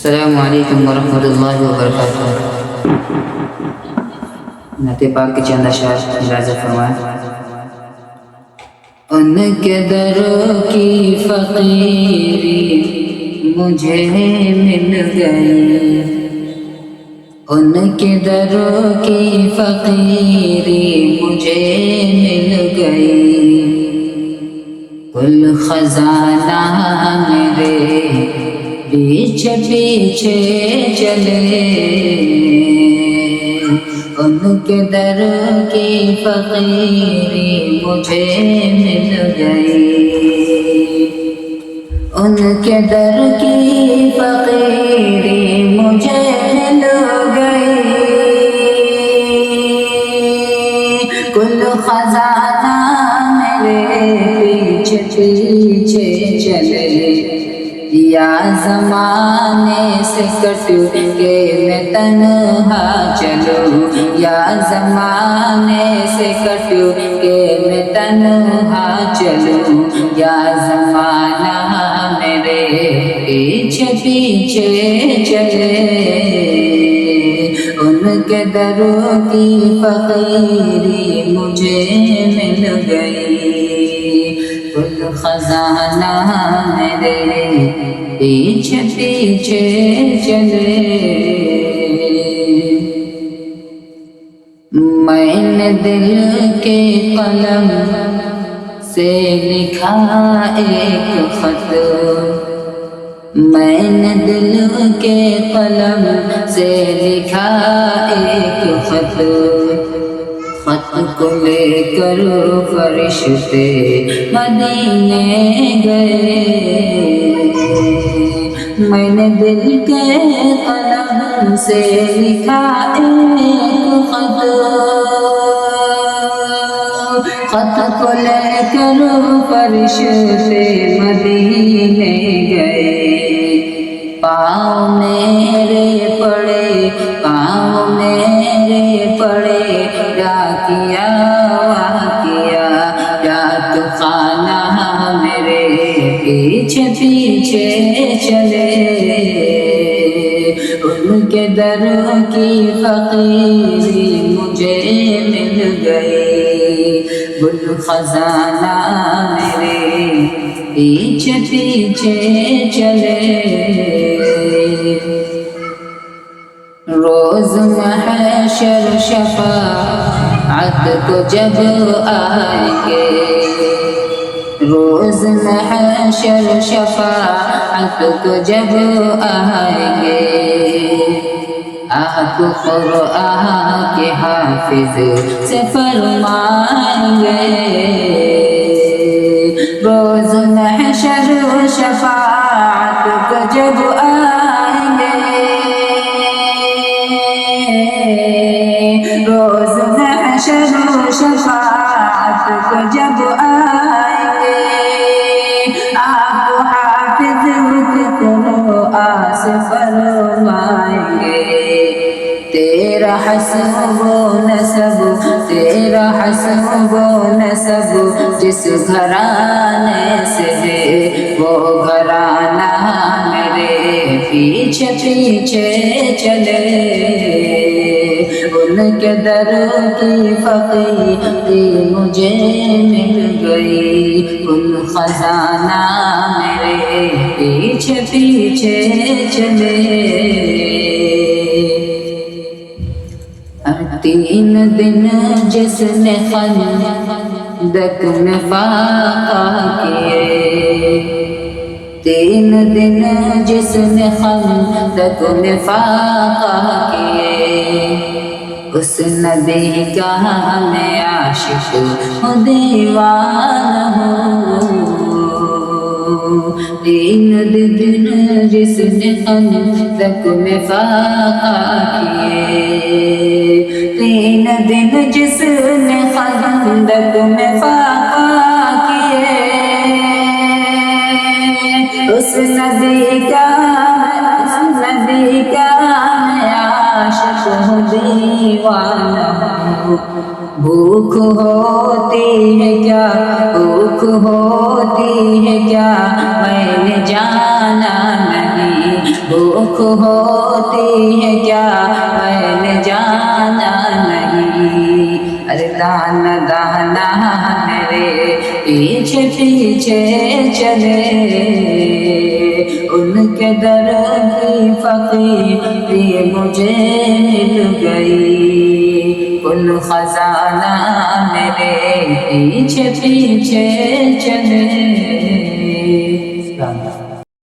السلام علیکم ورحمۃ اللہ وبرکاتہ۔ نعت پاک کے چند اشعار ملاحظہ فرمائیں۔ ان کے دروں کی فقیری مجھے مل گئی، ان کے دروں کی فقیری مجھے مل گئی، کل خزانہ میرے پیچھے پیچھے چلے، ان کے در کی فقیری مجھے مل گئی، ان کے در کی فقیری مجھے مل گئی، کل خزانہ میرے پیچھے پیچھے چلے، یا زمانے سے کٹ کے میں تنہا چلوں، یا زمانے سے کٹ کے میں تنہا چلوں، یا زمانہ میرے پیچھے پیچھے چلے، ان کے دروں کی فقیری مجھے مل گئی، کل خزانہ میرے پیچھے پیچھے چلے، میں نے دل کے قلم سے لکھا ایک خط، میں نے دل کے قلم سے لکھا ایک خط، خط کو لے کر فرشتے مدینے گئے، میں نے دل کے قلم سے لکھا ایک خط، خط کو لے کر فرشتے مدینے گئے، پاؤں میرے پڑے، پاؤں میرے پڑے، ڈاکیا واقعہ ڈاک خانہ میرے پیچھے پیچھے چلے، ان کے دروں کی فقیری مجھے مل گئی، گل خزانہ میرے پیچھے پیچھے چلے، روز محشر شفاعت کو جب آئیں گے، روز محشر شفاعت کو جب آئیں گے، آپ قرآن کے حافظ سے فرمائیں گے، روز محشر شفاعت کو جب آئیں گے، روز محشر شفاعت کو جب آئیں گے، آپ حافظ قرآن سے فرمائیں گے، تیرا حسب و نسب، تیرا حسب و نسب جس گھرانے سے ہے، وہ گھرانہ میرے پیچھے پیچھے چلے، ان کے دروں کی فقیری مجھے مل گئی، کل خزانہ میرے پیچھے پیچھے چلے، ہر 3 دن جس نے خندق میں فاقہ کیے، 3 دن جس نے خندق میں فاقہ کیے، اس نبی کا میں عاشق ہوں دیوانہ ہوں، 3 دن جس نے خندق میں فاقہ کیے، 3 دن جس نے خندق میں فاقہ کیے، اس نبی کا میں عاشق ہوں دیوانہ ہوں، بھوک ہوتی ہے کیا، بھوک ہوتی ہے کیا میں نے جانا نہیں، بھوک بھوک ہوتی ہے کیا میں نے جانا نہیں، ارے دانا دانا میرے پیچھے پیچھے چلے، ان کے در کی فقیری مجھے مل گئی، کل خزانہ میرے پیچھے پیچھے چلے۔